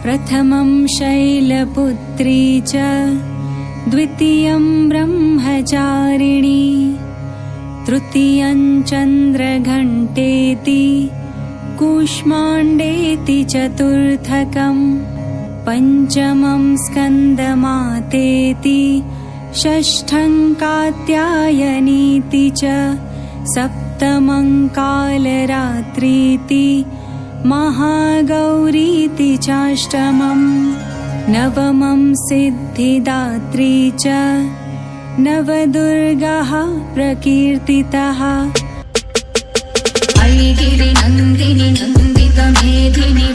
प्रथमं शैलपुत्री च द्वितीयं ब्रह्मचारिणी तृतीयं चन्द्रघण्टेति कूष्माण्डेति चतुर्थकं पञ्चमं स्कन्दमातेति षष्ठं कात्यायनीति च सप्तमं कालरात्रीति महागौरीति चाष्टमम् नवमं सिद्धिदात्री च नवदुर्गाः प्रकीर्तिताः ऐगिरि नन्दिनि नन्दितमेधिनि